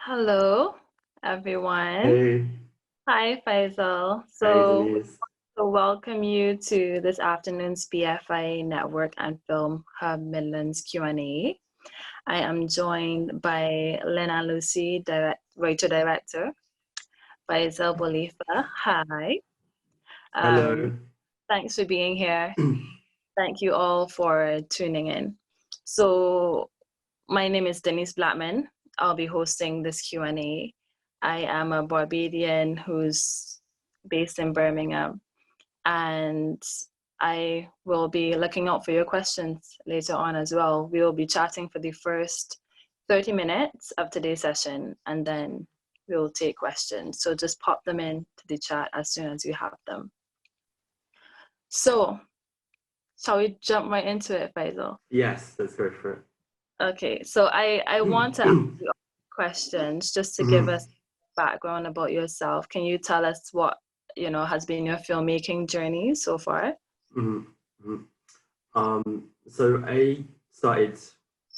Hello, everyone. Hey, Hi, Faisal. hey So, Denise. to welcome you to this afternoon's BFI Network and Film Hub Midlands Q&A. I am joined by Lynn Lucy, writer director, Fyzal Boulifa. Hi. Um, Hello. Thanks for being here. Thank you all for tuning in. So, my name is Denyce Blackman. I'll be hosting this Q&A. I am a Barbadian who's based in Birmingham, and I will be looking out for your questions later on as well. We will be chatting for the first 30 minutes of today's session, and then we will take questions. So just pop them in to the chat as soon as you have them. So, shall we jump right into it, Faisal? Yes, let's go for it. Okay, so I want to ask you questions just to give us background about yourself. Can you tell us what, has been your filmmaking journey so far? Mhm, mhm. So I started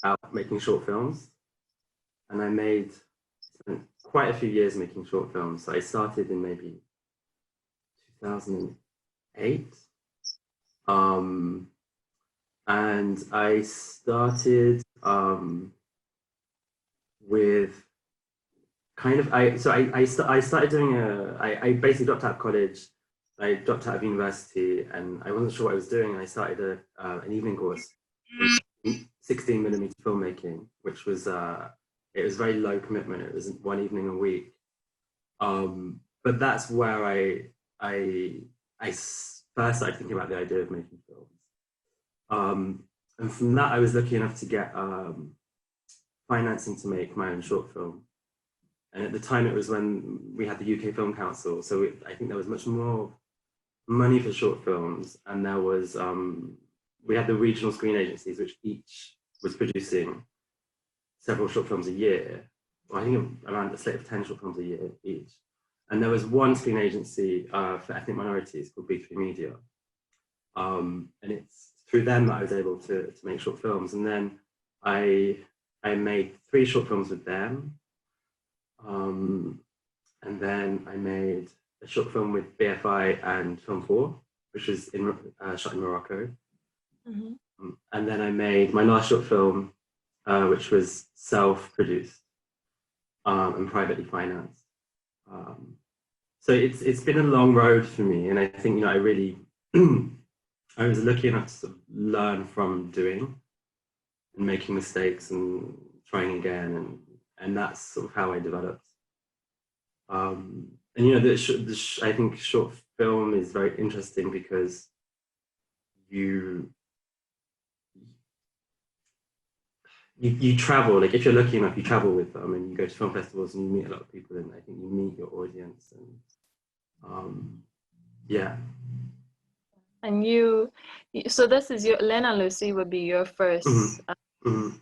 out making short films, and spent quite a few years making short films. So I started in maybe 2008, um, and I started with I started doing I basically dropped out of college. I dropped out of university and I wasn't sure what I was doing. And I started an evening course in 16mm filmmaking, which was it was very low commitment. It was one evening a week. But that's where I first started thinking about the idea of making films. And from that, I was lucky enough to get financing to make my own short film. And at the time, it was when we had the UK Film Council. So I think there was much more money for short films. And we had the regional screen agencies, which each was producing several short films a year. Well, I think around a slate of 10 short films a year each. And there was one screen agency for ethnic minorities called B3 Media. And it's through them that I was able to make short films. And then I made 3 short films with them. And then I made a short film with BFI and Film 4, which was shot in Morocco. Mm-hmm. And then I made my last short film, which was self-produced and privately financed. So it's been a long road for me, and I think I really I was lucky enough to sort of learn from doing and making mistakes and trying again, and that's sort of how I developed. And I think short film is very interesting because you you travel. Like if you're lucky enough, you travel with them, and you go to film festivals and you meet a lot of people, and I think you meet your audience, and yeah. And so this is Lynn and Lucy would be your first Mhm. Mhm.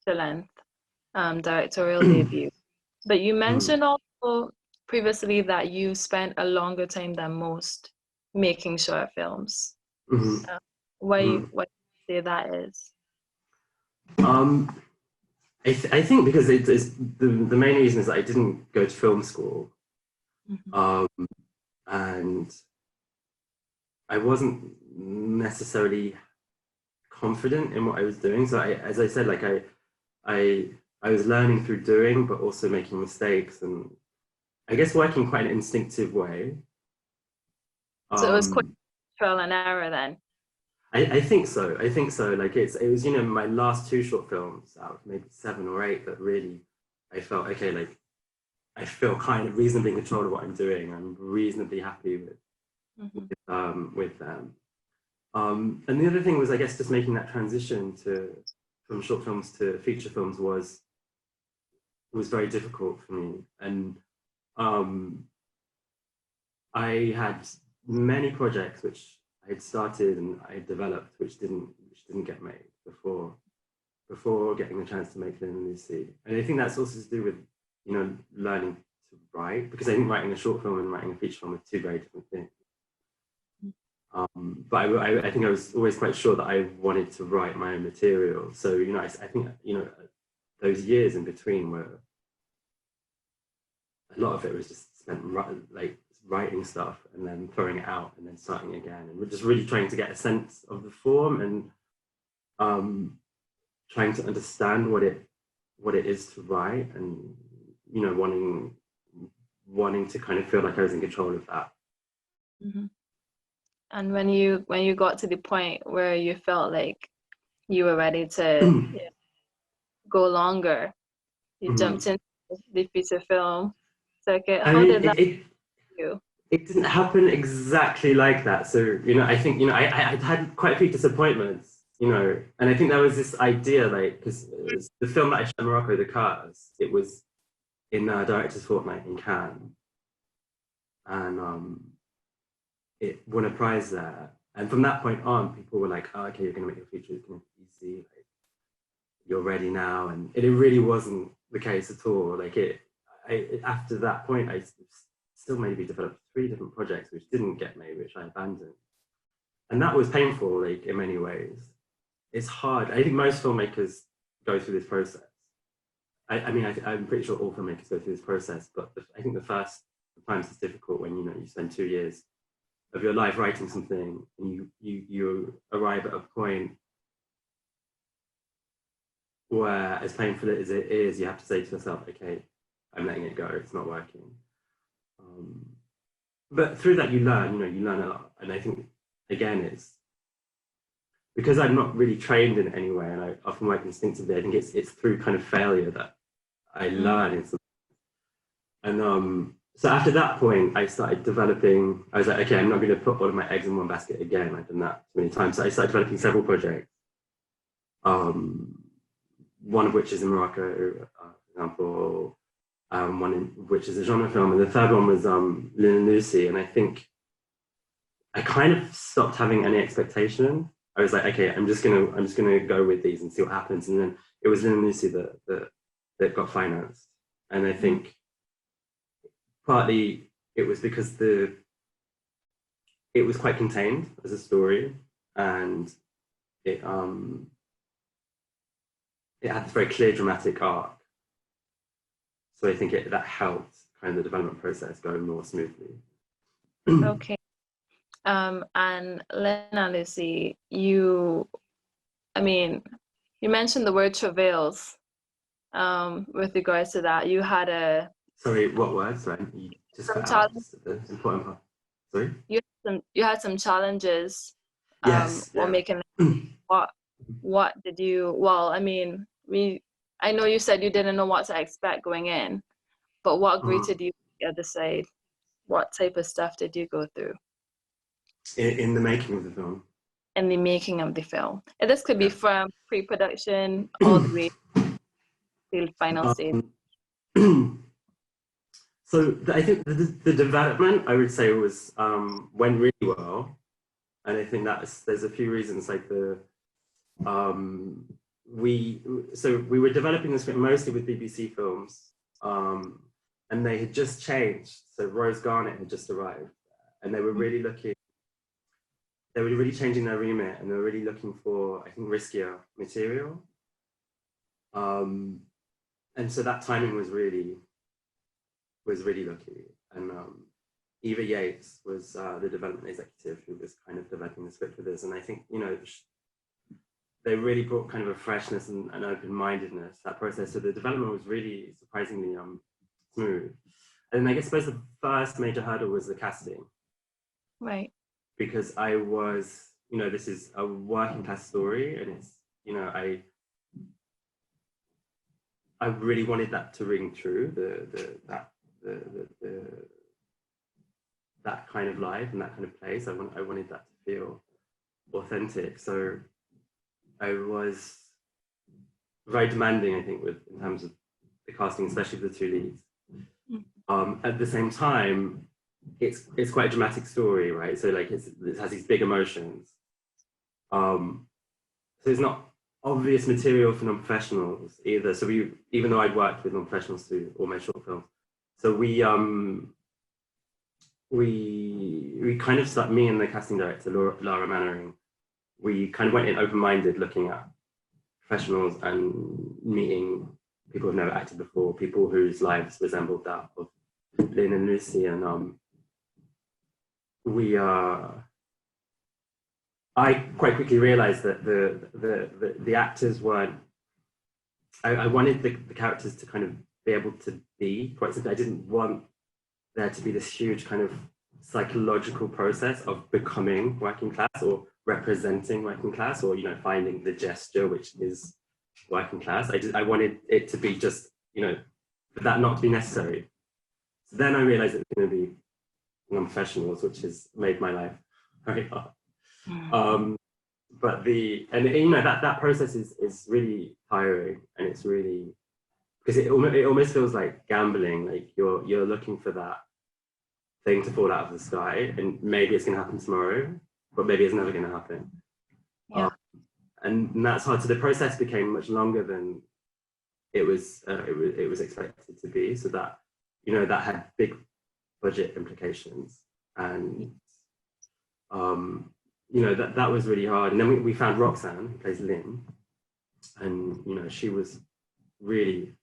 length directorial debut. But you Mhm. mentioned also previously that you spent a longer time than most making short films. Mhm. Uh, why Mhm. what do you say that is? Um, I think because it's the main reason is that I didn't go to film school, Mm-hmm. um, and I wasn't necessarily confident in what I was doing. So as I said, I, I was learning through doing, but also making mistakes, and I guess working quite an instinctive way. So it was quite Um, trial and error then. I think so. I think so. Like it was my last 2 short films out of maybe 7 or 8 that really I felt okay. Like I feel kind of reasonably in control of what I'm doing. I'm reasonably happy Mm-hmm. with them. And the other thing was, I guess, just making that transition from short films to feature films was very difficult for me. And um, I had many projects which I had started and I had developed, which didn't get made before getting the chance to make Lynn Lucy. And I think that's also to do with learning to write, because I think writing a short film and writing a feature film are 2 very different things. But I think I was always quite sure that I wanted to write my own material. So I think those years in between a lot of it was just spent like writing stuff and then throwing it out and then starting again, and we're just really trying to get a sense of the form and trying to understand what it is to write, and you know, wanting to kind of feel like I was in control of that. Mm-hmm. And when you got to the point where you felt like you were ready to go longer, you jumped into the feature film circuit. How did that you? It didn't happen exactly like that. So, you know, I think, you know, I had quite a few disappointments, you know, and I think there was this idea, like, because the film that I shot in Morocco, The Cars, it was in Director's Fortnight in Cannes, and it won a prize there. And from that point on, people were like, oh, okay, you're going to make your feature, it's going to be easy, like, you're ready now. And it really wasn't the case at all. Like, after that point, I still maybe developed 3 different projects which didn't get made, which I abandoned. And that was painful, like, in many ways. It's hard. I think most filmmakers go through this process. I mean, I'm pretty sure all filmmakers go through this process, but I think the first times it's difficult when, you know, you spend 2 years of your life writing something and you arrive at a point where, as painful as it is, you have to say to yourself, okay, I'm letting it go, it's not working. But through that you learn a lot. And I think, again, it's because I'm not really trained in it anyway, and I often work instinctively. I think it's through kind of failure that I learn. And so after that point, I started developing. I was like, okay, I'm not going to put all of my eggs in one basket again. I've done that too many times. So I started developing several projects. One of which is in Morocco, for example. Which is a genre film, and the third one was Lynn Lucy. And I think I kind of stopped having any expectation. I was like, okay, I'm just gonna go with these and see what happens. And then it was Lynn Lucy that got financed. And I think partly it was because it was quite contained as a story, and it had this very clear dramatic arc. So I think that helped kind of the development process go more smoothly. Okay. And Lynn and Lucy, you mentioned the word travails. With regards to that, you had a... Sorry, what word? Sorry, you just cut out the important part. Sorry? You had some challenges. Yes. While making what did you... Well, I mean, I know you said you didn't know what to expect going in, but what greeted you on the other side? What type of stuff did you go through? In the making of the film? In the making of the film. And this could be from pre-production all the way to the final stage. So I think the development, I would say, went really well. And I think there's a few reasons, like we were developing the script mostly with BBC Films, and they had just changed. So Rose Garnett had just arrived, and they were really changing their remit, and they were really looking for, I think, riskier material. And so that timing was really lucky. And Eva Yates was the development executive who was kind of developing the script with us. And I think, you know, they really brought kind of a freshness and an open-mindedness to that process. So the development was really surprisingly smooth. And I suppose the first major hurdle was the casting. Right. Because I was, you know, this is a working class story, and it's, you know, I really wanted that to ring true, that kind of life and that kind of place. I wanted that to feel authentic. So I was very demanding, I think, in terms of the casting, especially for the 2 leads. At the same time, it's quite a dramatic story, right? So like it has these big emotions. So it's not obvious material for non-professionals either. So even though I'd worked with non-professionals through all my short films, so we kind of started, me and the casting director, Lara Mannering, we kind of went in open-minded, looking at professionals and meeting people who've never acted before, people whose lives resembled that of Lynn and Lucy, and I quite quickly realized that the actors weren't. I wanted the characters to kind of be able to be quite simply. I didn't want there to be this huge kind of psychological process of becoming working class or representing working class, or finding the gesture which is working class. I wanted it to be just for that not to be necessary. So then I realized it was going to be non-professionals, which has made my life very hard. But that process is really tiring, and it's really, because it almost feels like gambling. Like you're looking for that thing to fall out of the sky, and maybe it's going to happen tomorrow, but maybe it's never going to happen. Yeah. And that's hard. So the process became much longer than it was expected to be. So that that had big budget implications, and that was really hard. And then we found Roxanne, who plays Lynn, and she was really,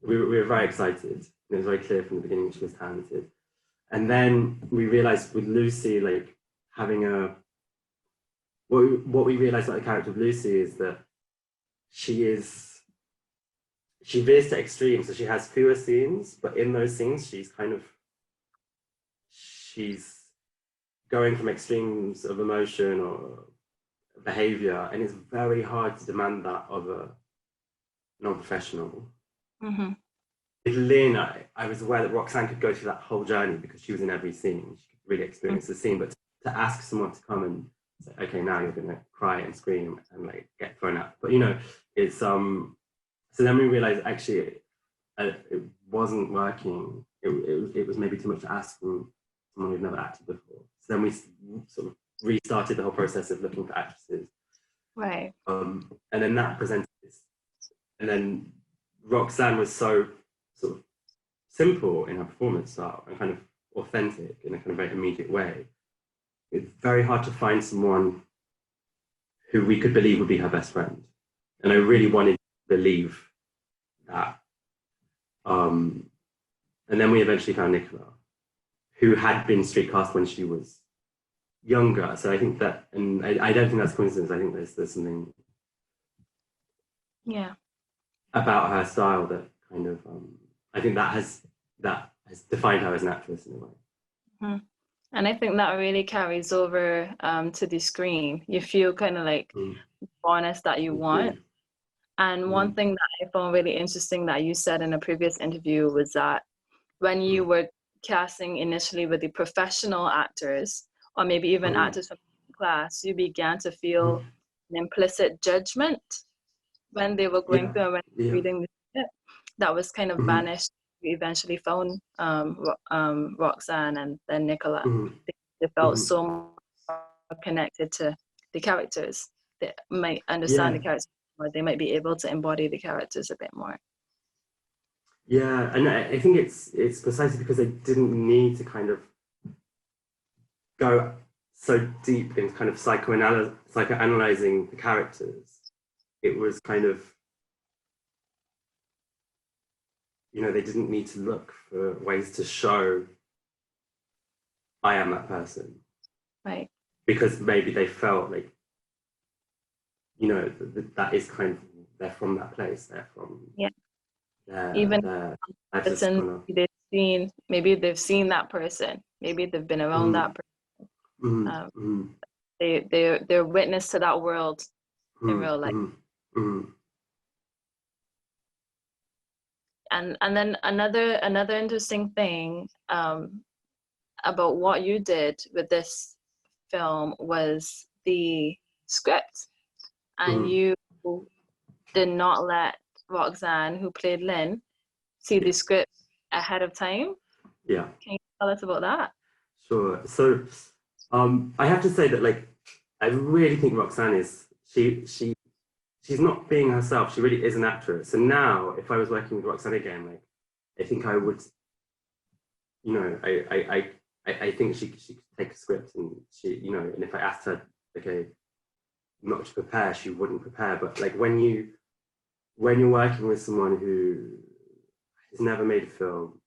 we were very excited. It was very clear from the beginning she was talented. And then we realized with Lucy, like having what we realized about the character of Lucy is that she veers to extremes. So she has fewer scenes, but in those scenes she's going from extremes of emotion or behavior, and it's very hard to demand that of a non-professional. Mm-hmm. With Lynn, I was aware that Roxanne could go through that whole journey because she was in every scene. She could really experience the scene, but to ask someone to come and say, okay, now you're going to cry and scream and like get thrown out. But it's so then we realized actually it wasn't working. It was maybe too much to ask from someone who'd never acted before. So then we sort of restarted the whole process of looking for actresses. Right. And then that presented this. And then Roxanne was so sort of simple in her performance style and kind of authentic in a kind of very immediate way. It's very hard to find someone who we could believe would be her best friend. And I really wanted to believe that. And then we eventually found Nicola, who had been street cast when she was younger. So I think that, and I don't think that's coincidence. I think there's something about her style that kind of, I think that has defined her as an actress in a way. Mm-hmm. And I think that really carries over to the screen. You feel kind of like honest that you want. And one thing that I found really interesting that you said in a previous interview was that when you were casting initially with the professional actors, or maybe even actors from class, you began to feel an implicit judgment when they were going through and when reading the script that was kind of vanished. We eventually found Roxanne and then Nicola. They felt so more connected to the characters. They might understand the characters more. They might be able to embody the characters a bit more. Yeah, and I think it's precisely because they didn't need to kind of go so deep in kind of psychoanalyzing the characters. It was kind of, they didn't need to look for ways to show I am that person. Right. Because maybe they felt like, that is kind of, they're from that place, they're from... Yeah. Even maybe they've seen that person, maybe they've been around that person. They're witness to that world in real life. And then another interesting thing about what you did with this film was the script, and you did not let Roxanne, who played Lynn, see the script ahead of time. Yeah. Can you tell us about that? Sure. So I have to say that, like, I really think Roxanne is, she's not being herself. She really is an actress. And now, if I was working with Roxanne again, like, I think I would, I think she could take a script and she, and if I asked her, okay, not to prepare, she wouldn't prepare. But like when you're working with someone who never made a film,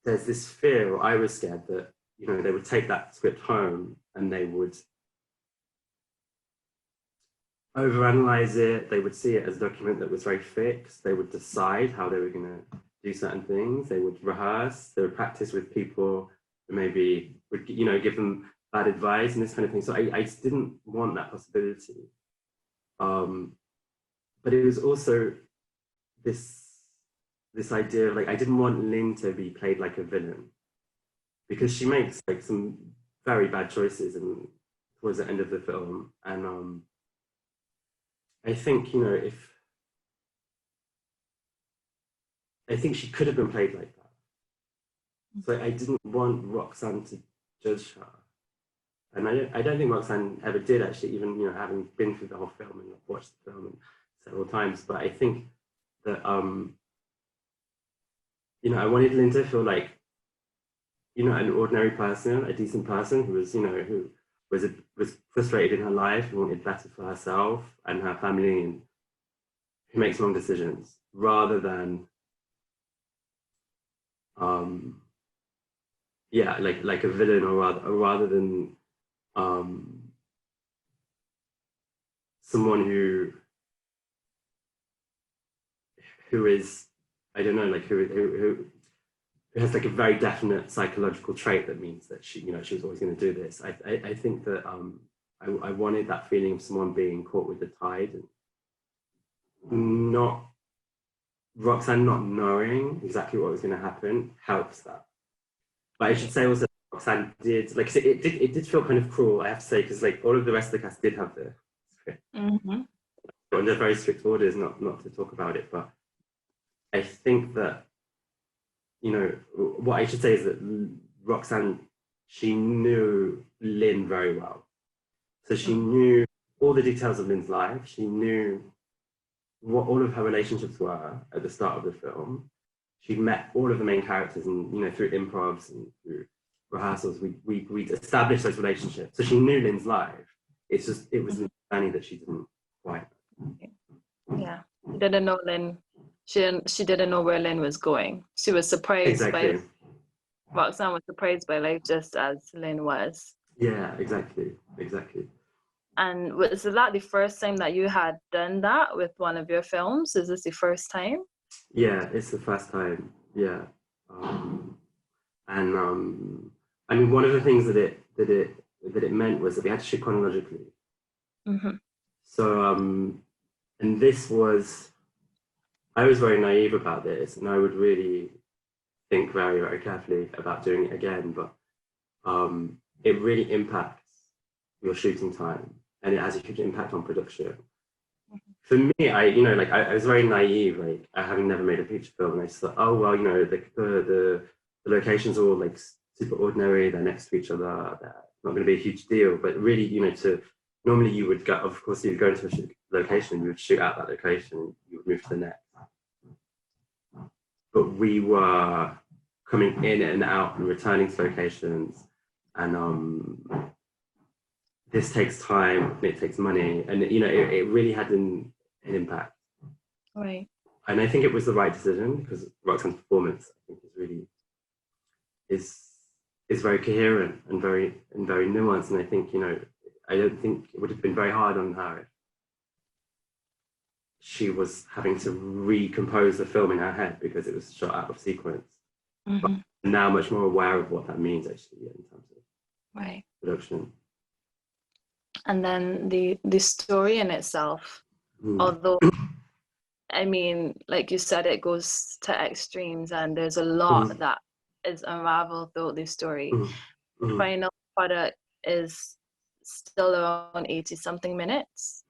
there's this fear, or I was scared that, you know, they would take that script home and they would overanalyze it. They would see it as a document that was very fixed. They would decide how they were going to do certain things. They would rehearse. They would practice with people who maybe would, you know, give them bad advice and this kind of thing. So I just didn't want that possibility. But it was also this idea of, like, I didn't want Lynn to be played like a villain, because she makes like some very bad choices and towards the end of the film. And I think, you know, I think she could have been played like that. So I didn't want Roxanne to judge her. And I don't think Roxanne ever did, actually, even, you know, having been through the whole film and watched the film several times. But I think that, you know, I wanted Lynn to feel like, you know, an ordinary person, a decent person who was, you know, who was frustrated in her life, who wanted better for herself and her family, and who makes wrong decisions, rather than, yeah, like a villain, or rather than someone who is, I don't know, like who has like a very definite psychological trait that means that she, you know, she was always going to do this. I think that I wanted that feeling of someone being caught with the tide, and not Roxanne not knowing exactly what was going to happen helps that. But I should say also, Roxanne did, like, it did feel kind of cruel, I have to say, because like all of the rest of the cast did have the script. Under very strict orders not to talk about it. But I think that, you know, what I should say is that Roxanne, she knew Lynn very well. So she knew all the details of Lynn's life. She knew what all of her relationships were at the start of the film. She'd met all of the main characters, and, you know, through improvs and through rehearsals, we'd established those relationships. So she knew Lynn's life. It's just, it was funny that she didn't quite. Yeah, she didn't know Lynn. She didn't know where Lynn was going. She was surprised by, Roxanne was surprised by life just as Lynn was. Yeah, exactly. And was that the first time that you had done that with one of your films? Is this the first time? Yeah, it's the first time. Yeah, I mean, one of the things that it meant was that we had to shoot chronologically. So and this was, I was very naive about this, and I would really think very, very carefully about doing it again. But it really impacts your shooting time, and it has a huge impact on production. For me, I was very naive, like, having never made a feature film, and I just thought, oh well, you know, the locations are all like super ordinary, they're next to each other, they're not going to be a huge deal. But really, you know, normally you would go, of course, you would go into a location, you would shoot out that location, you would move to the next. But we were coming in and out and returning to locations, and this takes time, and it takes money, and, you know, it really had an impact. Right. And I think it was the right decision, because Roxanne's performance, I think, is very coherent and very nuanced. And I think, you know, I don't think it would have been very hard on her if she was having to recompose the film in her head because it was shot out of sequence. But I'm now much more aware of what that means, actually, in terms of production. And then the story in itself, although, I mean, like you said, it goes to extremes, and there's a lot that is unraveled throughout the story. The final product is still around 80-something minutes.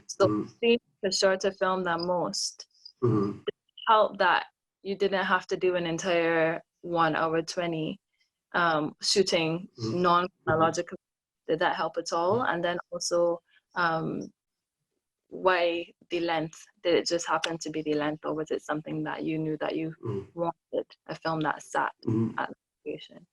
So seeing a shorter film than most, it helped that you didn't have to do an entire 1 hour 20 shooting non-chronological. Did that help at all? And then also, why the length? Did it just happen to be the length, or was it something that you knew that you wanted, a film that sat at the location?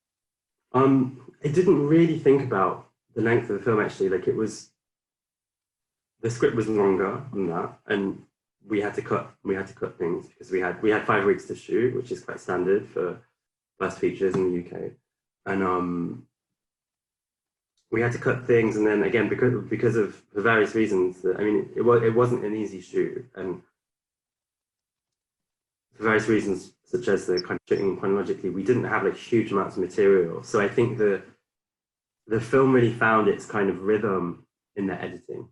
I didn't really think about the length of the film, actually. Like, the script was longer than that, and we had to cut things because we had 5 weeks to shoot, which is quite standard for first features in the UK, and we had to cut things, and then again because of for various reasons. I mean, it wasn't an easy shoot, and for various reasons, such as the kind of shooting chronologically, we didn't have like huge amounts of material. So I think the film really found its kind of rhythm in the editing,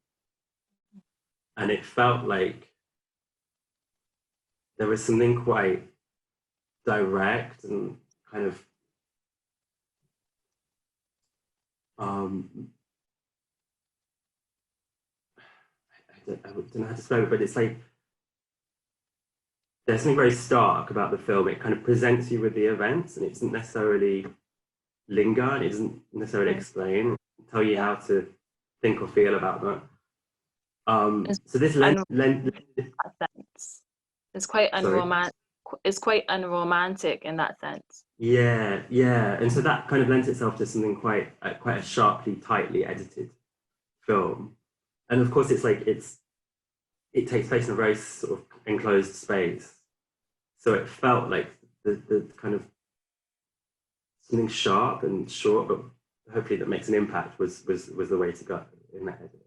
and it felt like there was something quite direct and kind of I don't know how to describe it, but it's like there's something very stark about the film. It kind of presents you with the events, and it doesn't necessarily linger, and it doesn't necessarily explain, tell you how to think or feel about that. So this it's quite unromantic. It's quite unromantic in that sense. Yeah, and so that kind of lends itself to something quite a sharply, tightly edited film. And of course, it takes place in a very sort of enclosed space. So it felt like the kind of something sharp and short, but hopefully that makes an impact was the way to go in that edit.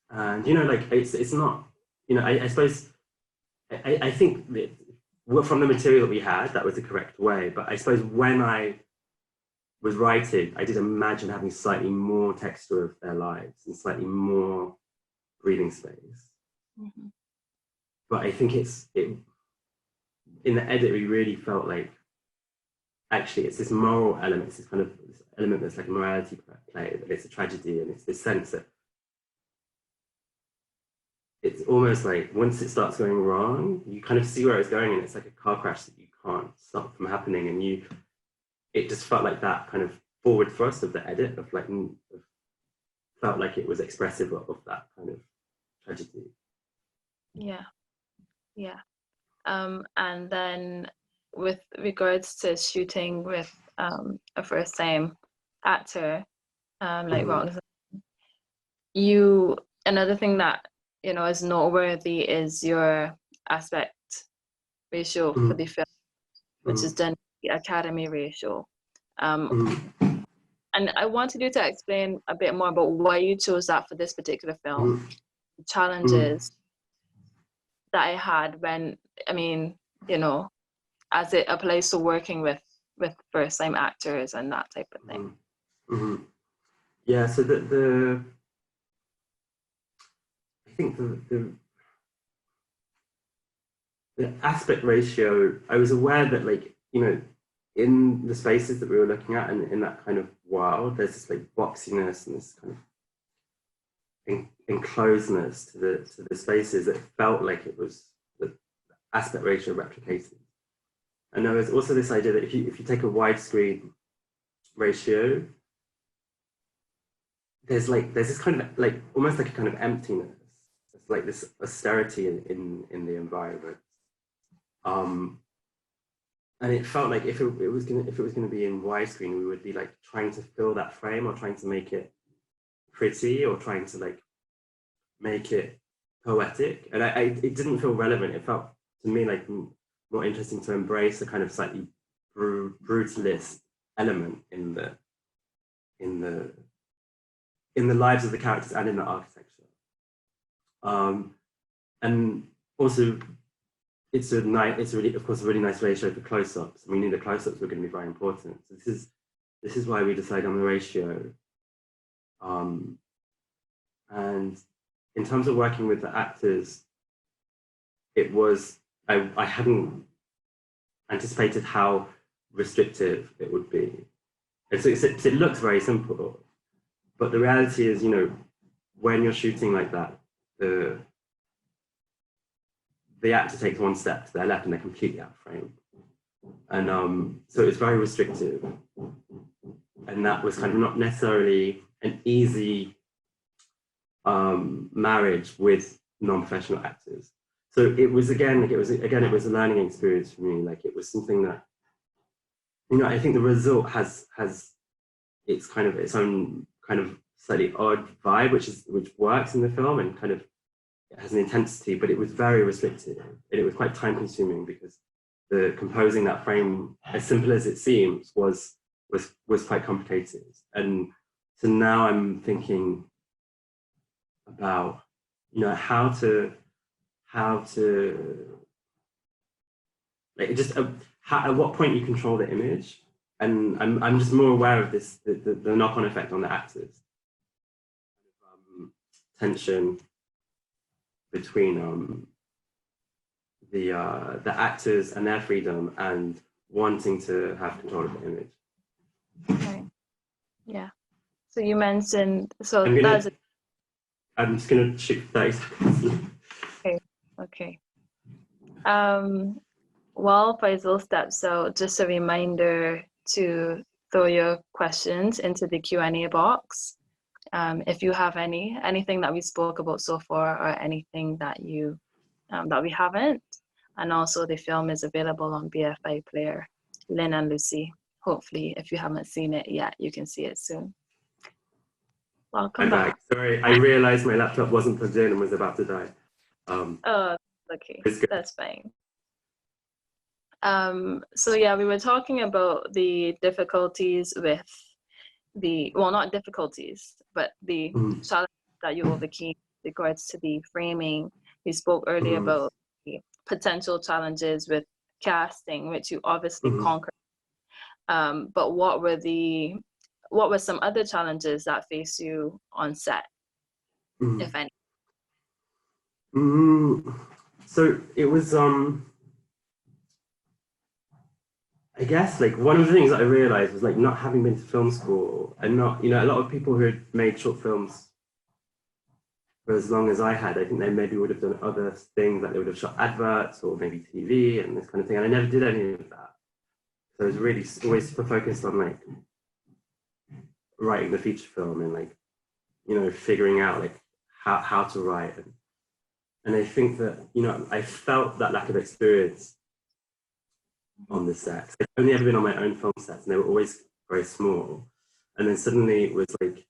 And like it's not, I suppose I think that from the material that we had, that was the correct way. But I suppose when I was writing, I did imagine having slightly more texture of their lives and slightly more breathing space. But I think in the edit, we really felt like actually it's this moral element, it's this kind of element that's like a morality play, that it's a tragedy, and it's this sense that it's almost like once it starts going wrong, you kind of see where it's going, and it's like a car crash that you can't stop from happening. And it just felt like that kind of forward thrust of the edit felt like it was expressive of that kind of tragedy. Yeah. And then with regards to shooting with a first-time actor like Roxanne, another thing that is noteworthy is your aspect ratio for the film, which is done the Academy ratio. And I wanted you to explain a bit more about why you chose that for this particular film, the challenges that I had when, as it applies to working with first-time actors and that type of thing. Yeah, so I think the aspect ratio, I was aware that in the spaces that we were looking at and in that kind of world, there's this like boxiness and this kind of enclosedness to the spaces that felt like it was the aspect ratio replicated. And there was also this idea that if you take a widescreen ratio, there's this kind of like almost like a kind of emptiness. It's like this austerity in the environment. And it felt like if it was gonna be in widescreen, we would be like trying to fill that frame or trying to make it pretty or trying to like make it poetic. And it didn't feel relevant. It felt to me like more interesting to embrace a kind of slightly brutalist element in the lives of the characters and in the architecture. And also, it's of course a really nice ratio for close-ups. We knew the close-ups were going to be very important. So this is why we decided on the ratio. And in terms of working with the actors, I hadn't anticipated how restrictive it would be. And so it looks very simple, but the reality is, when you're shooting like that, the actor takes one step to their left and they're completely out of frame. And so it's very restrictive. And that was kind of not necessarily an easy marriage with non-professional actors. So it was a learning experience for me. Like it was something that, I think the result has its kind of its own kind of slightly odd vibe, which works in the film and kind of it has an intensity, but it was very restricted and it was quite time consuming because the composing that frame, as simple as it seems, was quite complicated. And so now I'm thinking about, you know, how to like just at what point you control the image. And I'm just more aware of this, the knock-on effect on the actors. Tension between the actors and their freedom and wanting to have control of the image. Okay. Yeah. So you mentioned, I'm just gonna shoot 30 seconds. Okay. Okay. While Fyzal steps out, just a reminder to throw your questions into the Q&A box. If you have anything that we spoke about so far or anything that you that we haven't. And also the film is available on BFI Player, Lynn and Lucy. Hopefully, if you haven't seen it yet, you can see it soon. Welcome back. Sorry, I realized my laptop wasn't plugged in and was about to die. Oh, okay, that's fine. So yeah, we were talking about the difficulties with well, not difficulties, but the challenges that you overcame with regards to the framing. We spoke earlier about the potential challenges with casting, which you obviously conquered. But what were some other challenges that face you on set, if any? So it was I guess like one of the things that I realized was like not having been to film school and not, you know, a lot of people who had made short films for as long as I had, I think they maybe would have done other things, like they would have shot adverts or maybe TV and this kind of thing. And I never did any of that. So I was really always super focused on like writing the feature film and like, you know, figuring out like how to write. And I think that, you know, I felt that lack of experience on the sets. I've only ever been on my own film sets and they were always very small. And then suddenly it was like,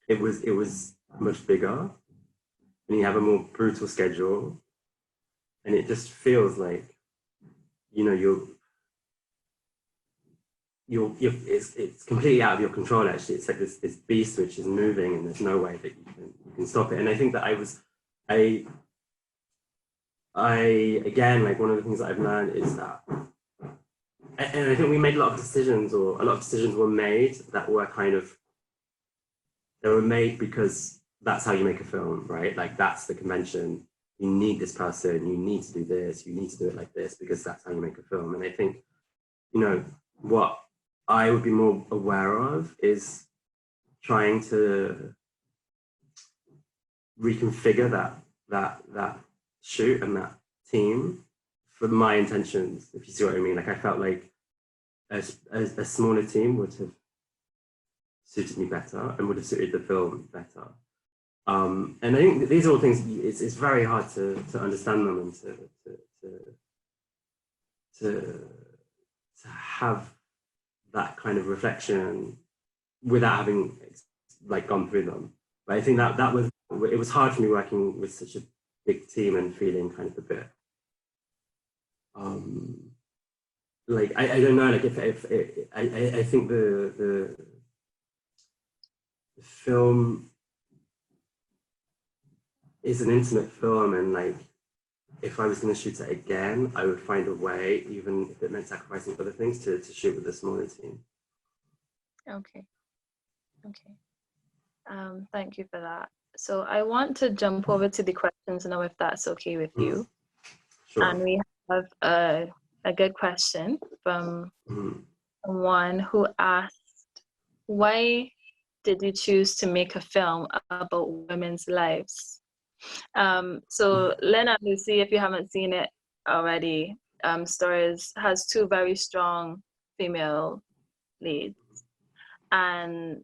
it was much bigger and you have a more brutal schedule. And it just feels like, you know, it's completely out of your control actually. It's like this beast which is moving and there's no way that you can stop it. And I think that again, like one of the things that I've learned is that, and I think we made a lot of decisions, or a lot of decisions were made that were kind of, they were made because that's how you make a film, right? Like that's the convention. You need this person, you need to do this, you need to do it like this because that's how you make a film. And I think, you know, what I would be more aware of is trying to reconfigure that shoot and that team for my intentions, if you see what I mean. Like I felt like a smaller team would have suited me better and would have suited the film better. And I think these are all things, it's very hard to understand them and to have that kind of reflection without having like gone through them. But I think that it was hard for me working with such a big team and feeling kind of a bit like I don't know, like if I think the film is an intimate film, and like if I was going to shoot it again, I would find a way, even if it meant sacrificing other things, to shoot with a smaller team. Okay. Thank you for that. So I want to jump over to the questions now, if that's okay with you. Sure. And we have a good question from someone who asked, why did you choose to make a film about women's lives? So Lynn and Lucy, if you haven't seen it already, Stories has two very strong female leads. And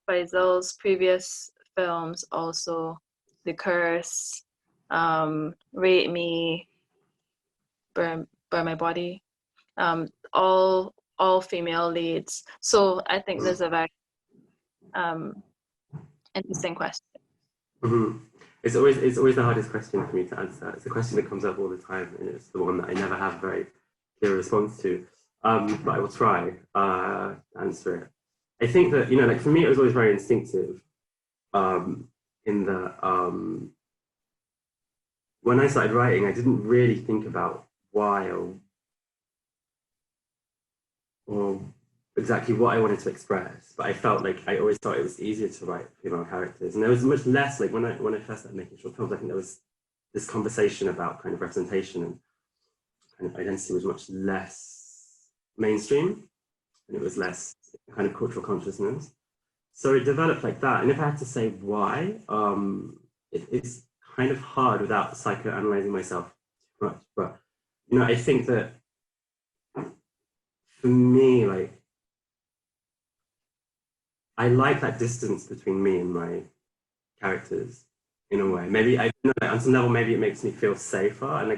Fyzal's previous films also, The Curse, Rate Me, Burn My Body, all female leads. So I think there's a very interesting question. Mm-hmm. It's always the hardest question for me to answer. It's a question that comes up all the time, and it's the one that I never have a very clear response to. But I will try to answer it. I think that, you know, like for me, it was always very instinctive. In the when I started writing, I didn't really think about why or exactly what I wanted to express, but I felt like I always thought it was easier to write female characters, and there was much less, like when I first started making short films, I think there was this conversation about kind of representation and kind of identity was much less mainstream, and it was less kind of cultural consciousness. So it developed like that, and if I had to say why, it's kind of hard without psychoanalyzing myself too much. But you know, I think that for me, like, I like that distance between me and my characters in a way. Maybe I don't know, like, on some level, maybe it makes me feel safer. And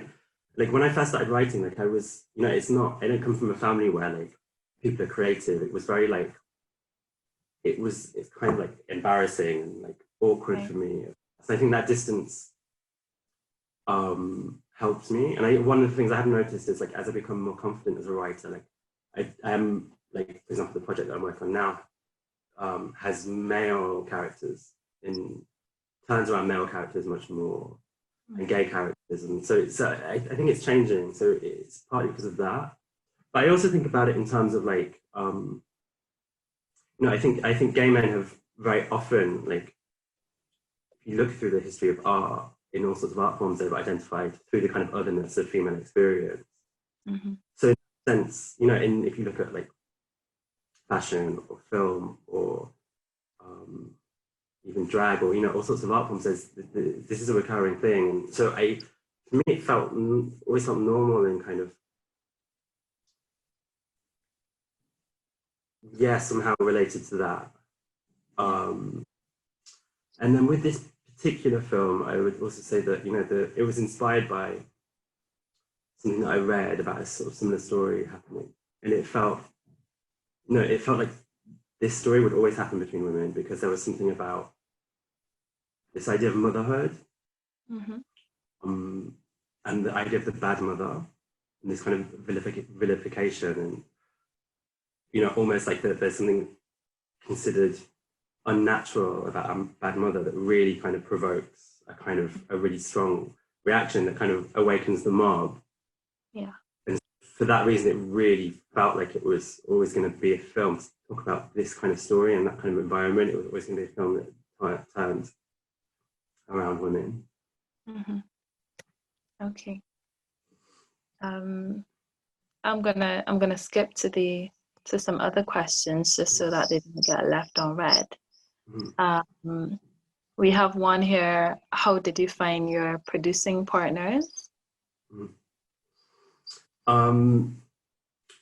like when I first started writing, like I was, you know, it's not. I don't come from a family where like people are creative. It was very like it's kind of like embarrassing and like awkward for me. So I think that distance helps me. And one of the things I have noticed is like as I become more confident as a writer, like I am like, for example, the project that I'm working on now has male characters turns around male characters much more and gay characters, and so I think it's changing. So it's partly because of that, but I also think about it in terms of like you know, I think gay men have very often, like if you look through the history of art in all sorts of art forms, they've identified through the kind of otherness of female experience. Mm-hmm. So in that sense, you know, if you look at like fashion or film or even drag or, you know, all sorts of art forms, this is a recurring thing. And so for me, it always felt normal and kind of, yeah, somehow related to that. And then with this particular film, I would also say that, you know, it was inspired by something that I read about a sort of similar story happening. And it felt like this story would always happen between women because there was something about this idea of motherhood, and the idea of the bad mother, and this kind of vilification, and you know, almost like there's something considered unnatural about a bad mother that really kind of provokes a really strong reaction that kind of awakens the mob. Yeah. And for that reason, it really felt like it was always going to be a film to talk about this kind of story and that kind of environment. It was always going to be a film that turned around women. Mm-hmm. Okay. I'm gonna skip to some other questions just so that they don't get left unread. Mm-hmm. We have one here. How did you find your producing partners? Mm-hmm.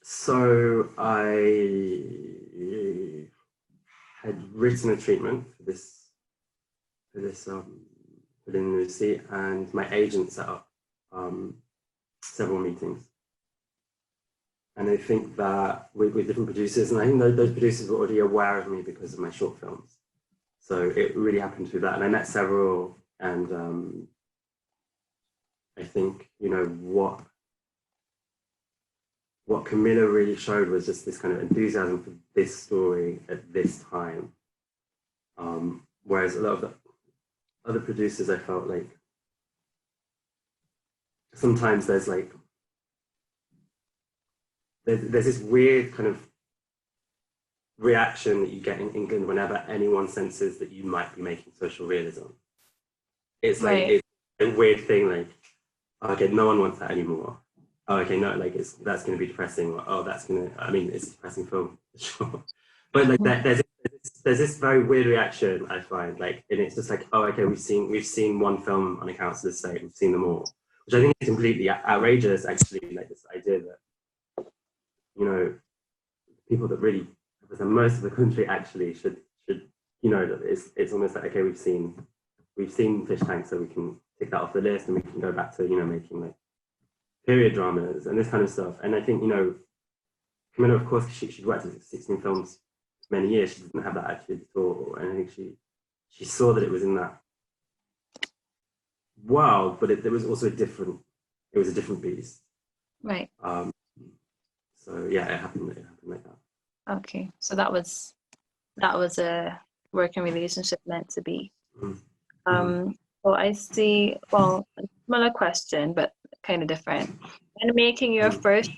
So I had written a treatment for Lynn Lucy, and my agent set up several meetings. And I think that with different producers, and I think those producers were already aware of me because of my short films. So it really happened through that. And I met several, and I think, you know, what Camilla really showed was just this kind of enthusiasm for this story at this time. Whereas a lot of the other producers, I felt like sometimes there's this weird kind of reaction that you get in England whenever anyone senses that you might be making social realism. It's like, right. It's a weird thing, like, okay, no one wants that anymore. Oh, okay, no, like that's going to be depressing, or oh, it's a depressing film, for sure. But like there's this very weird reaction I find, like, and it's just like, oh, okay, we've seen one film on a council estate, we've seen them all, which I think is completely outrageous, actually. Like this idea that, you know, people that really represent most of the country actually should you know, that it's almost like, okay, we've seen Fish Tank, so we can tick that off the list, and we can go back to, you know, making like period dramas and this kind of stuff. And I think, you know, Camilla, of course, she'd worked on 16 films many years, she didn't have that attitude at all. And I think she saw that it was in that world, but it was also it was a different beast. Right. So yeah, it happened like that. Okay, so that was a working relationship meant to be. So I see, well, a similar question, but kind of different. When making your first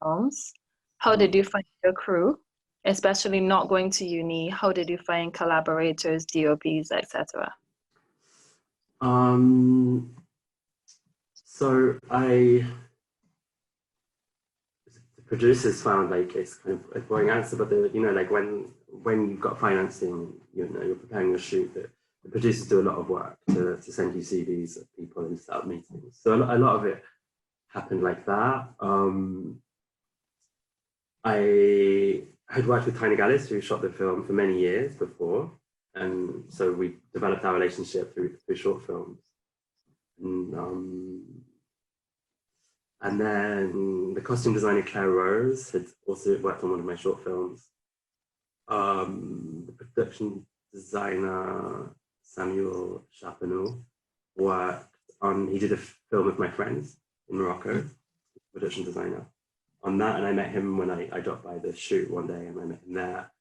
films, how did you find your crew? Especially not going to uni, how did you find collaborators, DOPs, etc.? So the producers found like it's kind of a boring answer, but like when you've got financing, you're preparing your shoot, the producers do a lot of work to send you CVs of people and set up meetings. So a lot of it happened like that. I had worked with Tiny Gallis, who shot the film for many years before, and so we developed our relationship through short films. And then the costume designer Claire Rose had also worked on one of my short films. The production designer Samuel Chapineau he did a film with my friends in Morocco, production designer on that, and I met him when I dropped by the shoot one day, and I met him there.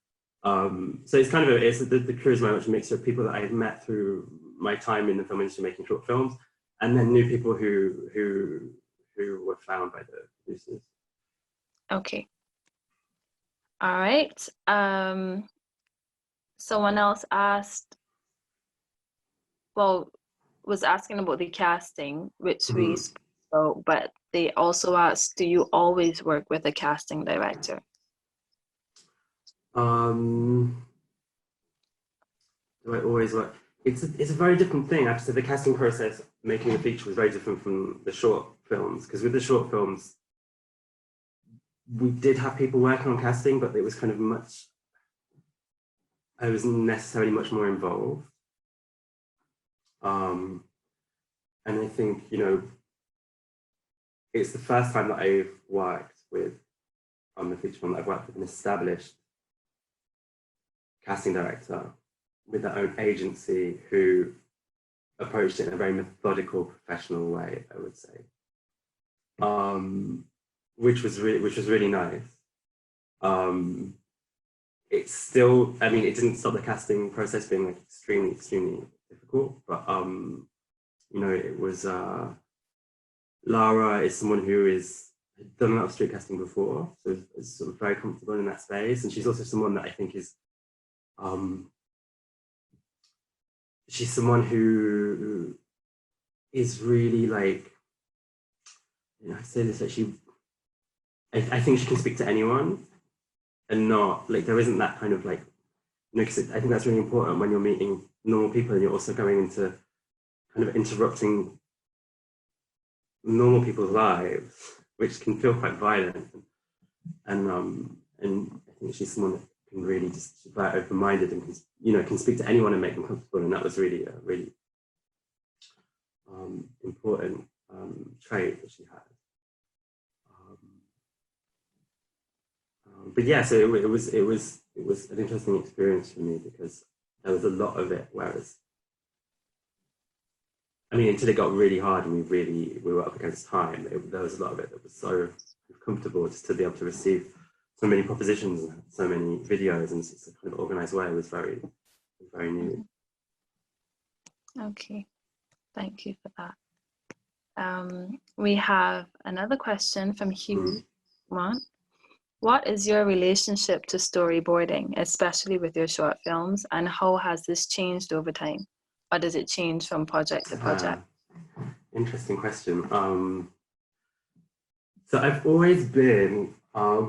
So it's kind of the crew is very much a mixture of people that I had met through my time in the film industry making short films, and then new people who were found by the producers. Okay. All right. Someone else was asking about the casting, which we spoke, but they also asked, do you always work with a casting director? Do I always work? It's a very different thing. Actually, the casting process making a feature was very different from the short films, because with the short films, we did have people working on casting, but it was kind of I was necessarily much more involved. And I think, it's the first time that I've worked with, on the feature film, that I've worked with an established casting director with their own agency who approached it in a very methodical, professional way, I would say, which was really nice. It's still, I mean, it didn't stop the casting process being like extremely difficult, but it was Lara is someone who had done a lot of street casting before, so is sort of very comfortable in that space, and she's also someone that I think is she's someone who is really like, I say this, like I think she can speak to anyone, and not like, there isn't that kind of like, because I think that's really important when you're meeting normal people and you're also going into kind of interrupting normal people's lives, which can feel quite violent. And I think she's someone that can really just be very open-minded and can speak to anyone and make them comfortable. And that was really a really important trait that she had. But yeah, so it was an interesting experience for me, because there was a lot of it, whereas, I mean, until it got really hard and we were up against time, there was a lot of it that was so comfortable, just to be able to receive so many propositions and so many videos in such a kind of organized way was very new. Okay, thank you for that. We have another question from Hugh. What is your relationship to storyboarding, especially with your short films, and how has this changed over time? Or does it change from project to project? Interesting question. So I've always been a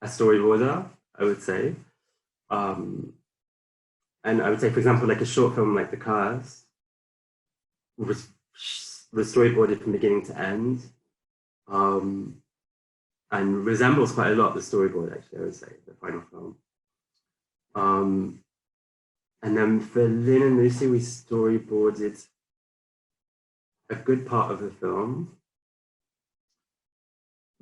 storyboarder, I would say. And I would say, for example, like a short film like The Curse was storyboarded from beginning to end, and resembles quite a lot the storyboard, actually, I would say, the final film. And then for Lynn and Lucy, we storyboarded a good part of the film,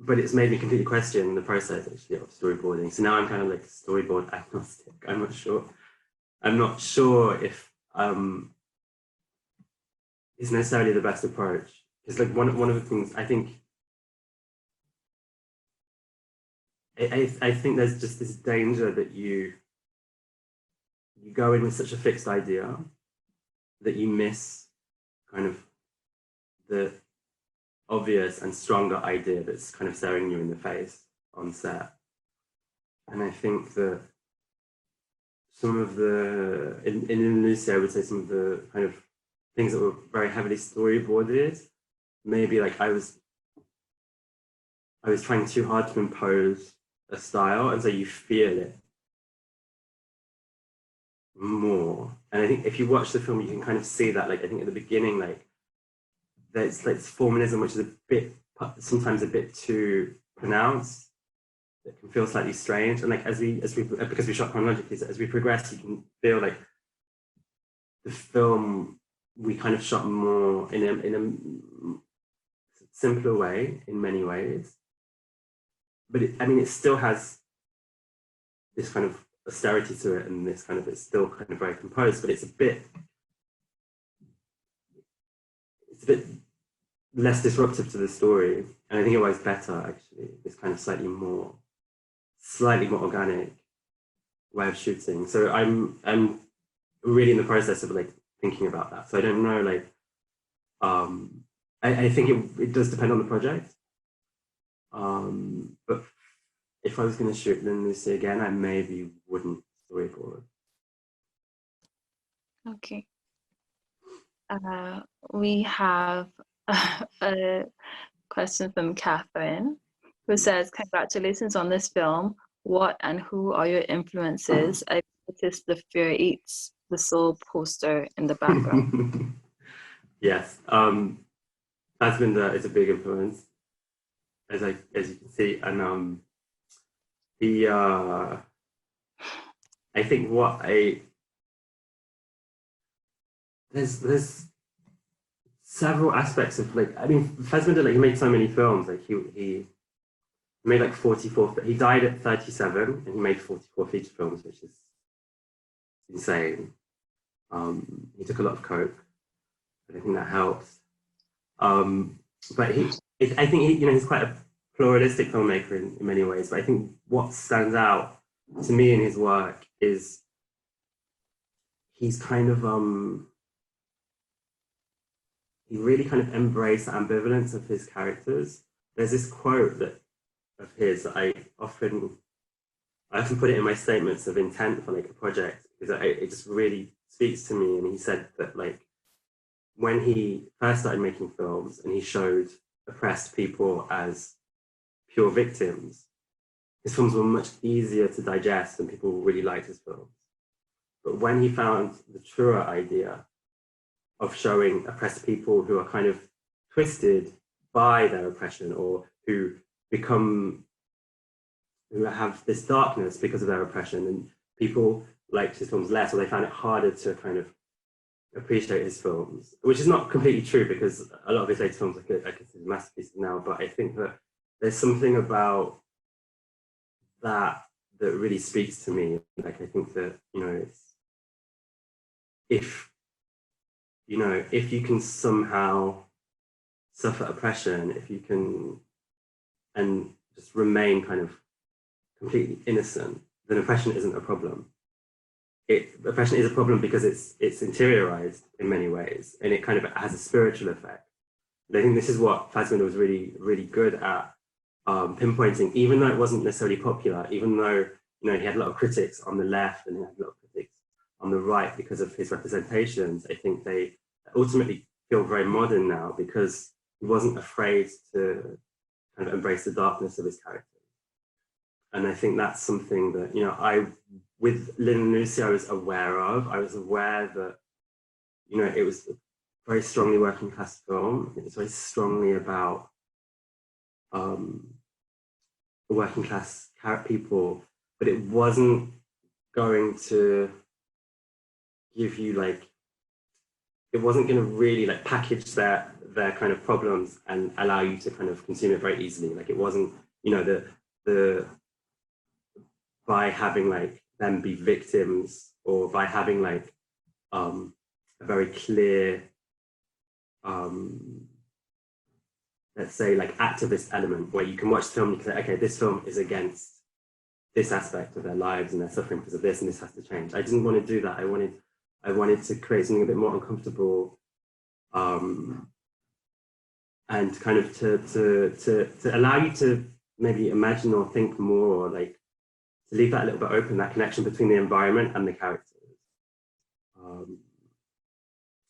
but it's made me completely question the process actually of storyboarding. So now I'm kind of like storyboard agnostic. I'm not sure if it's necessarily the best approach. It's like one of the things I think. I think there's just this danger that you go in with such a fixed idea that you miss kind of the obvious and stronger idea that's kind of staring you in the face on set. And I think that some of the, in Lynn Lucy, I would say some of the kind of things that were very heavily storyboarded, maybe like I was trying too hard to impose a style, and so you feel it more. And I think if you watch the film, you can kind of see that, like, I think at the beginning, like, there's like formalism, which is sometimes a bit too pronounced. It can feel slightly strange. And like, because we shot chronologically, so as we progress, you can feel like the film, we kind of shot more in a simpler way in many ways. But it still has this kind of austerity to it, and this kind of, it's still kind of very composed, but it's a bit less disruptive to the story. And I think it works better, actually, this kind of slightly more organic way of shooting. So I'm really in the process of like thinking about that. So I don't know, like, I think it does depend on the project. But if I was going to shoot Lynn Lucy again, I maybe wouldn't storyboard. Okay. We have a question from Catherine, who says, congratulations on this film. What and who are your influences? I noticed the Fear Eats the Soul poster in the background. Yes, Fassbinder is a big influence, as you can see, and I think there's several aspects of, like, I mean, Fassbinder, like, he made so many films. Like he made like 44. He died at 37, and he made 44 feature films, which is insane. He took a lot of coke, but I think that helps. But I think he's quite a pluralistic filmmaker in many ways. But I think what stands out to me in his work is he's kind of he really kind of embraced the ambivalence of his characters. There's this quote of his that I often put it in my statements of intent for like a project, because it just really speaks to me. And he said that, like, when he first started making films and he showed oppressed people as pure victims, his films were much easier to digest and people really liked his films. But when he found the truer idea of showing oppressed people who are kind of twisted by their oppression, or who have this darkness because of their oppression, and people liked his films less, or they found it harder to kind of appreciate his films, which is not completely true, because a lot of his later films I consider masterpieces now. But I think that there's something about that really speaks to me. Like, I think that, if you can somehow suffer oppression, if you can, and just remain kind of completely innocent, then oppression isn't a problem. Oppression is a problem because it's interiorized in many ways, and it kind of has a spiritual effect. And I think this is what Fassbinder was really, really good at pinpointing, even though it wasn't necessarily popular, even though he had a lot of critics on the left and he had a lot of critics on the right because of his representations. I think they ultimately feel very modern now because he wasn't afraid to kind of embrace the darkness of his characters. And I think that's something that, with Lynn Lucy, I was aware of. I was aware that, it was a very strongly working class film. It was very strongly about working class people, but it wasn't going to give you, like, it wasn't going to really, like, package their their kind of problems and allow you to kind of consume it very easily. Like it wasn't, you know, by having like them be victims, or by having like a very clear, let's say like activist element, where you can watch the film and you can say, okay, this film is against this aspect of their lives and they're suffering because of this, and this has to change. I didn't want to do that. I wanted to create something a bit more uncomfortable, and kind of to allow you to maybe imagine or think more, or like to leave that a little bit open, that connection between the environment and the characters.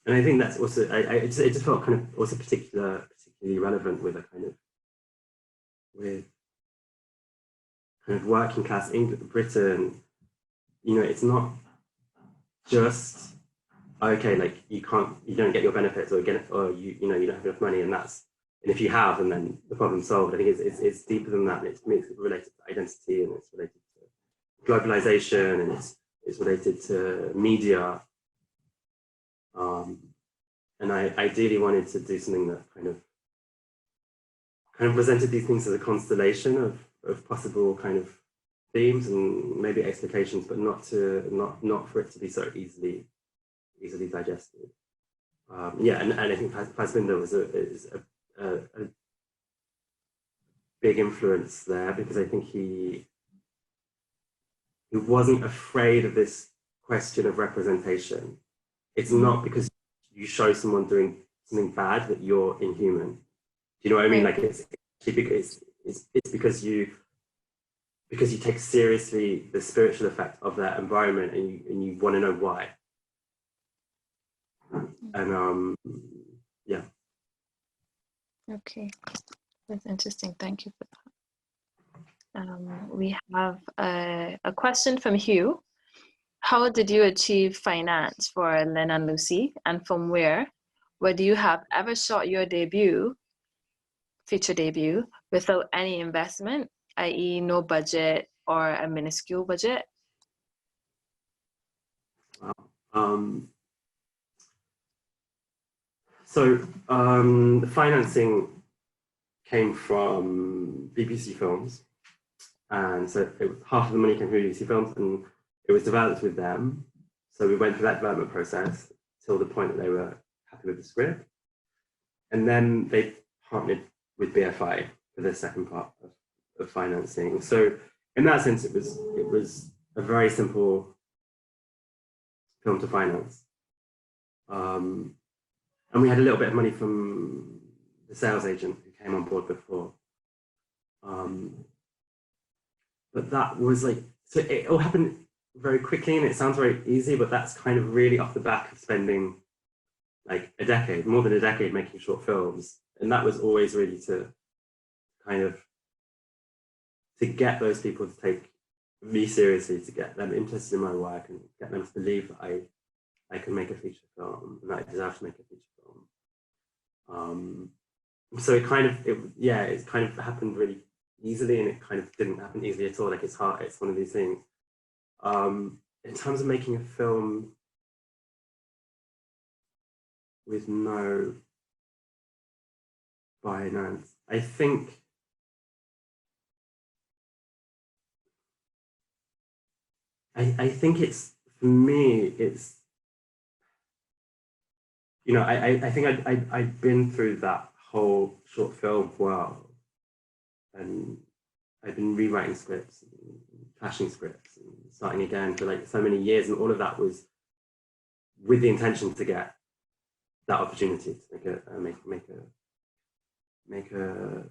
And I think that's also, it just felt kind of also particularly relevant with a kind of, with kind of working class England, Britain. You know, it's not just, okay, like you don't get your benefits, or you know, you don't have enough money, and if you have, and then the problem's solved. I think it's deeper than that, and it's related to identity, and it's related to globalization, and it's related to media. And I ideally wanted to do something that kind of presented these things as a constellation of possible kind of themes and maybe explications, but not for it to be so easily digested. Yeah, and I think Fassbinder is a big influence there, because I think he wasn't afraid of this question of representation. It's not because you show someone doing something bad that you're inhuman. Do you know what I mean? Like it's because you take seriously the spiritual effect of that environment, and you want to know why. And yeah. Okay, that's interesting. Thank you for that. We have a question from Hugh. How did you achieve finance for Lynn and Lucy, and from where? Whether you have ever shot your feature debut, without any investment, i.e. no budget or a minuscule budget? So the financing came from BBC Films, and so half of the money came from BBC Films, and it was developed with them. So we went through that development process till the point that they were happy with the script, and then they partnered with BFI for the second part of financing. So in that sense, it was a very simple film to finance. And we had a little bit of money from the sales agent who came on board before. But that was like, so it all happened very quickly, and it sounds very easy, but that's kind of really off the back of spending like more than a decade making short films. And that was always really to get those people to take me seriously, to get them interested in my work, and get them to believe that I can make a feature film, and that I deserve to make a feature film. So it kind of happened really easily, and it kind of didn't happen easily at all. Like it's hard, it's one of these things. In terms of making a film with no finance, I think it's, for me, it's, you know, I think I'd been through that whole short film world, and I've been rewriting scripts, and flashing scripts, and starting again for like so many years, and all of that was with the intention to get that opportunity to make a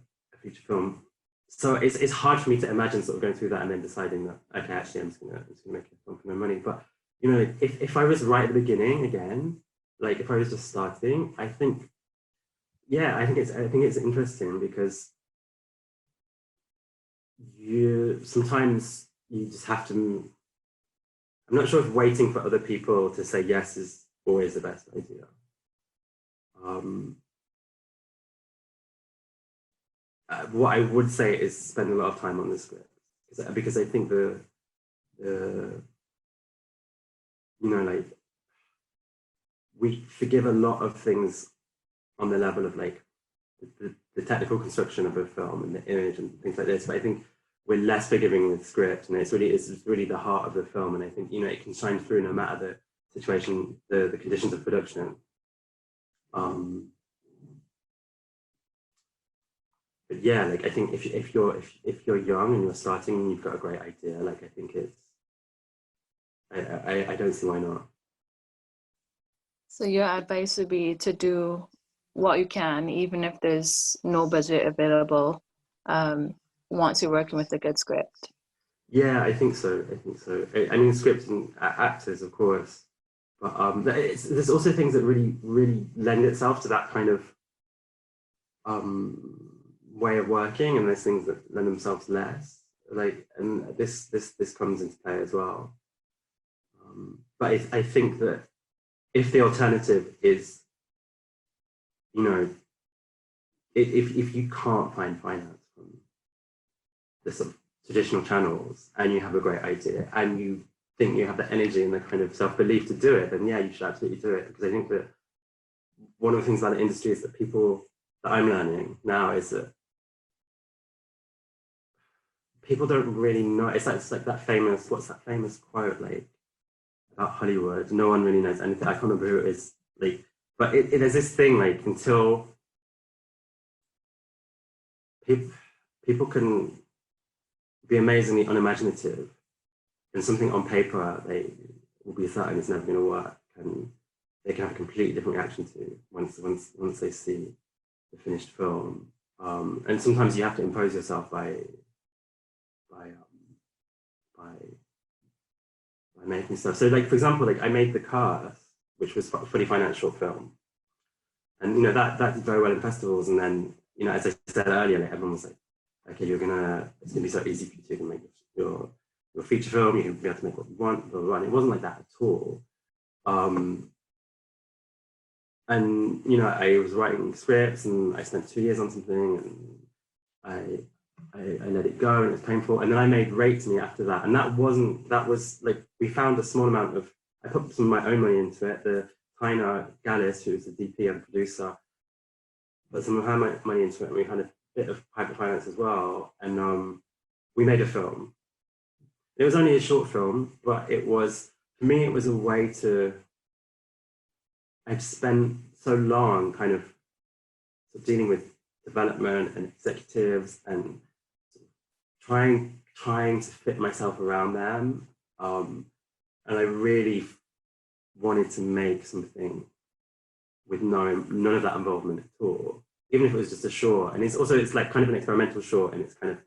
feature film. So it's hard for me to imagine sort of going through that and then deciding that, okay, actually I'm just gonna make a film for no money. But you know, if I was right at the beginning again, like if I was just starting, I think it's interesting, because sometimes you just have to, I'm not sure if waiting for other people to say yes is always the best idea. What I would say is spend a lot of time on the script, because I think the you know, like, we forgive a lot of things on the level of like the technical construction of a film and the image and things like this, but I think we're less forgiving with script, and it's really the heart of the film, and I think, you know, it can shine through no matter the situation, the conditions of production. But yeah, like I think if you're young and you're starting and you've got a great idea, like I think I don't see why not. So your advice would be to do what you can, even if there's no budget available, once you're working with a good script. Yeah, I think so. I mean, scripts and actors, of course, but there's also things that really lend itself to that kind of way of working, and there's things that lend themselves less. Like, and this comes into play as well. But I think that if the alternative is, you know, if you can't find finance from the sort of traditional channels and you have a great idea and you think you have the energy and the kind of self-belief to do it, then yeah, you should absolutely do it. Because I think that one of the things about the industry is that people that I'm learning now is that people don't really know. It's like that famous, what's that famous quote like about Hollywood? No one really knows anything. I can't remember who it is. Like, but there's this thing like until people can be amazingly unimaginative, and something on paper they will be certain it's never going to work, and they can have a completely different reaction to once they see the finished film. And sometimes you have to impose yourself by making stuff. So like, for example, like I made The Cast, which was a fully financed short film, and you know that did very well in festivals. And then, you know, as I said earlier, like everyone was like, okay, it's gonna be so easy for you to make your feature film, you can be able to make what you want, blah, blah, blah. And it wasn't like that at all. And you know, I was writing scripts and I spent 2 years on something, and I let it go, and it was painful. And then I made Rate Me after that, and that was like, we found a small amount of, I put some of my own money into it. The Tyna Gallus, who's the DP and producer, put some of her money into it, and we had a bit of private finance as well, and we made a film. It was only a short film, but it was, for me, it was a way to, I'd spent so long kind of dealing with development and executives and trying to fit myself around them. And I really wanted to make something with none of that involvement at all, even if it was just a short. And it's like kind of an experimental short, and it's kind of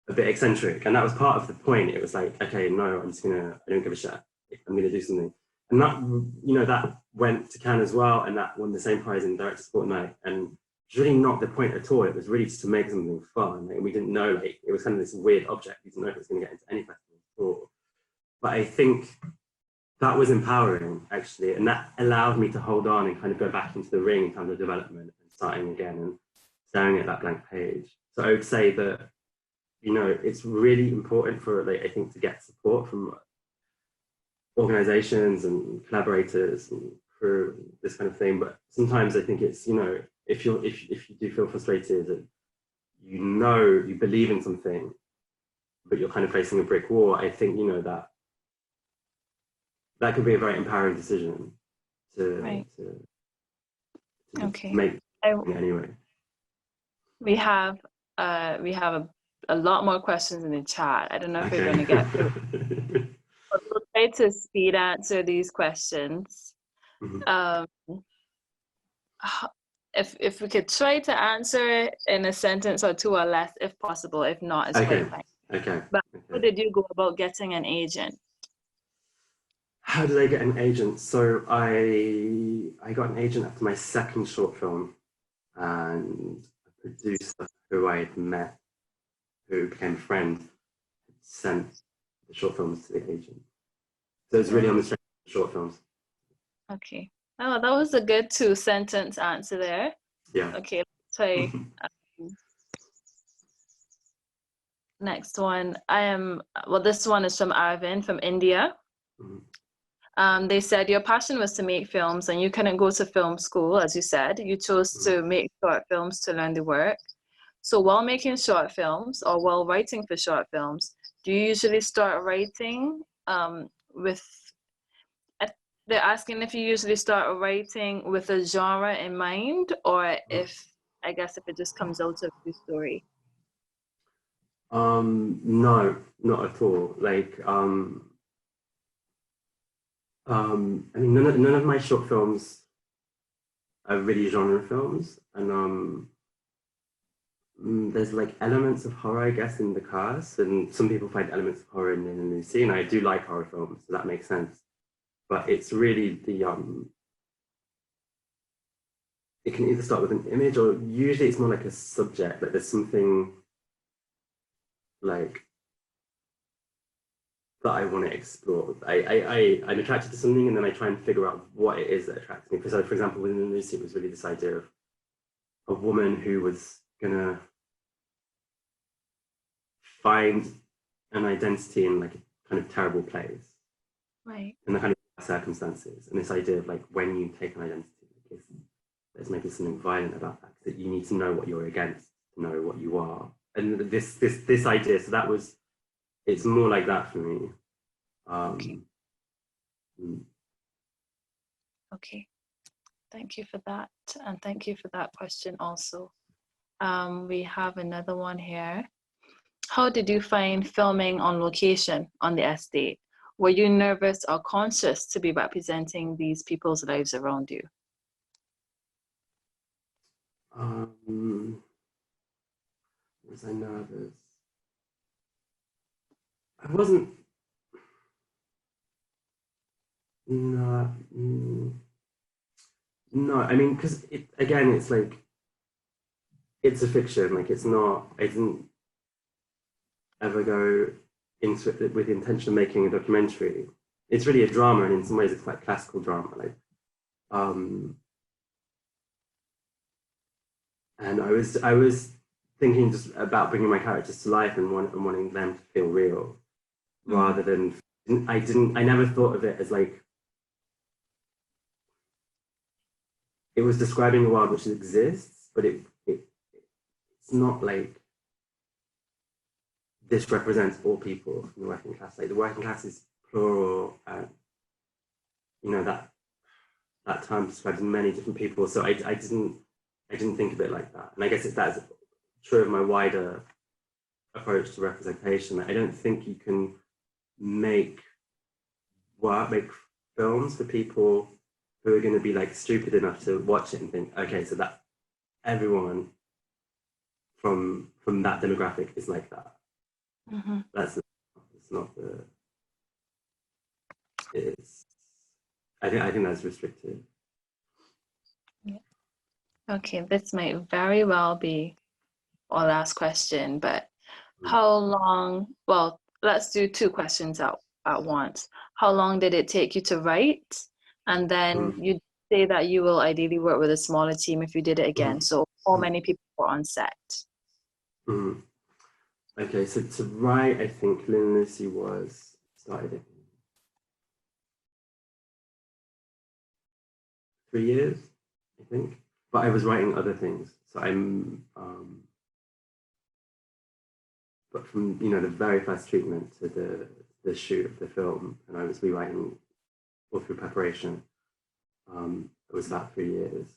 a bit eccentric. And that was part of the point. It was like, okay, no, I don't give a shit. I'm gonna do something. And that, you know, that went to Cannes as well, and that won the same prize in Director's Fortnight. And it's really not the point at all. It was really just to make something fun. Like, we didn't know, like, it was kind of this weird object. We didn't know if it was going to get into any festival at all. But I think that was empowering, actually, and that allowed me to hold on and kind of go back into the ring in terms of development and starting again and staring at that blank page. So I would say that, you know, it's really important for, like, I think, to get support from organizations and collaborators and crew, and this kind of thing. But sometimes I think it's, you know, if you do feel frustrated and you know you believe in something, but you're kind of facing a brick wall, I think, you know, that could be a very empowering decision to Okay. make anyway. We have a lot more questions in the chat. I don't know if we're going to get through. But we'll try to speed answer these questions. Mm-hmm. If we could try to answer it in a sentence or two or less, if possible. If not, it's quite fine. Okay. But how did you go about getting an agent? How did I get an agent? So I got an agent after my second short film, and a producer who I had met, who became a friend, sent the short films to the agent. So it's really on the strength of short films. Okay. Oh, that was a good 2-sentence answer there. Yeah. Okay, let's try. Next one. This one is from Arvind from India. They said your passion was to make films and you couldn't go to film school, as you said. You chose to make short films to learn the work. So while making short films or while writing for short films, do you usually start writing with, they're asking if you usually start writing with a genre in mind, or if, I guess, if it just comes out of the story? No, not at all. Like, I mean, none of my short films are really genre films, and there's like elements of horror, I guess, in the cast, and some people find elements of horror in Lynn Lucy, and I do like horror films, so that makes sense. But it's really the it can either start with an image, or usually it's more like a subject. Like there's something like that I want to explore. I'm attracted to something, and then I try and figure out what it is that attracts me. Because, for example, with Lynn Lucy, it was really this idea of a woman who was gonna find an identity in like a kind of terrible place, Right. in the kind of circumstances, and this idea of like when you take an identity, like there's maybe something violent about that, that you need to know what you're against to know what you are, and this idea. So that was, it's more like that for me. Okay. Okay. Thank you for that, and thank you for that question also. We have another one here. How did you find filming on location on the estate? Were you nervous or conscious to be representing these people's lives around you? Was I nervous? I wasn't. No, no. I mean, because again, it's like, it's a fiction. Like, it's not. I didn't ever go into it with the intention of making a documentary. It's really a drama, and in some ways, it's like classical drama. Like, and I was thinking just about bringing my characters to life and wanting them to feel real, rather than I never thought of it as like, it was describing a world which exists, but it's not like this represents all people from the working class. Like, the working class is plural, and you know that term describes many different people. So I didn't think of it like that. And I guess that's true of my wider approach to representation. I don't think you can make films for people who are going to be like stupid enough to watch it and think, okay, so that everyone from that demographic is like that. It's not the. It's. I think that's restricted. Yeah. Okay, this might very well be our last question, but how long? Well, let's do two questions at once. How long did it take you to write? And then you say that you will ideally work with a smaller team if you did it again. So how many people were on set? Okay, so to write, I think Lynn Lucy started it 3 years, I think. But I was writing other things. So but from the very first treatment to the shoot of the film, and I was rewriting all through preparation. It was about 3 years.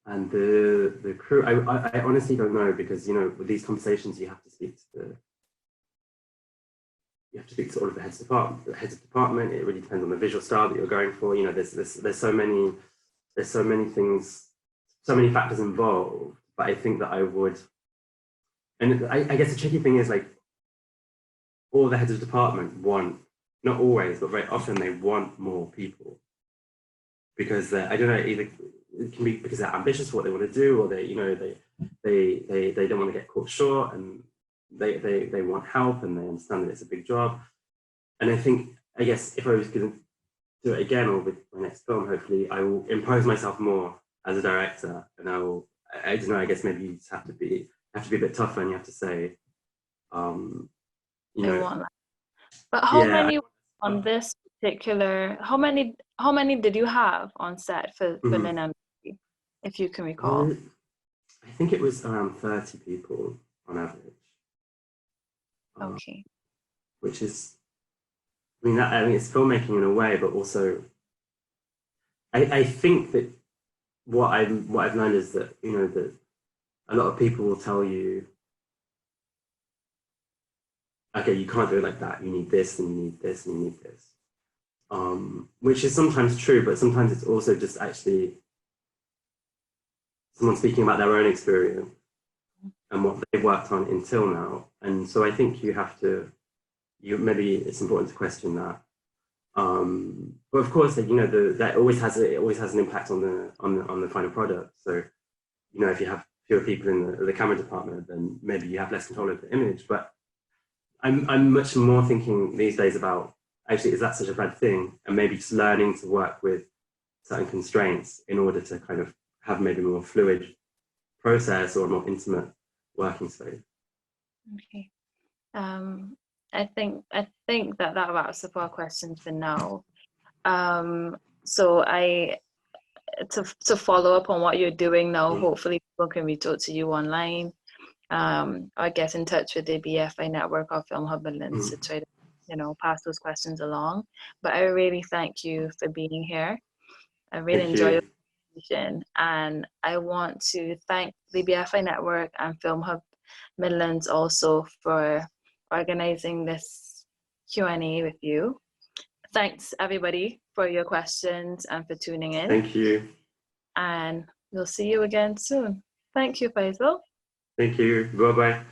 And the crew, I honestly don't know, because with these conversations you have to speak to all of the heads of department. It really depends on the visual style that you're going for. There's so many things, so many factors involved. But I think that I would, and I guess the tricky thing is, like, all the heads of department want, not always, but very often, they want more people, because I don't know, either it can be because they're ambitious for what they want to do, or they don't want to get caught short, and they want help, and they understand that it's a big job. And I guess if I was going to do it again, or with my next film, hopefully I will impose myself more as a director, and I don't know, I guess maybe you just have to be a bit tougher, and you have to say, But how many on this particular, how many did you have on set for Lynn and Lucy, if you can recall? I think it was around 30 people on average. Okay. Which is, I mean, it's filmmaking in a way, but also, I think that what I've learned is that, you know, that a lot of people will tell you, okay, you can't do it like that. You need this, and you need this, and you need this. Which is sometimes true, but sometimes it's also just actually someone speaking about their own experience and what they've worked on until now. And so I think you have to, maybe it's important to question that. But of course, you know, that always has an impact on the final product. So, you know, if you have fewer people in the camera department, then maybe you have less control of the image. But I'm much more thinking these days about, actually, is that such a bad thing? And maybe just learning to work with certain constraints in order to kind of have maybe a more fluid process or a more intimate working space. Okay. I think that wraps up our questions for now. So to follow up on what you're doing now, hopefully people can reach out to you online, or get in touch with the BFI network or Film Hub Midlands to try to, you know, pass those questions along. But I really thank you for being here. I really enjoyed your presentation, and I want to thank the BFI network and Film Hub Midlands also for organizing this Q&A with you. Thanks everybody for your questions and for tuning in. Thank you. And we'll see you again soon. Thank you, Fyzal. Thank you. Bye-bye.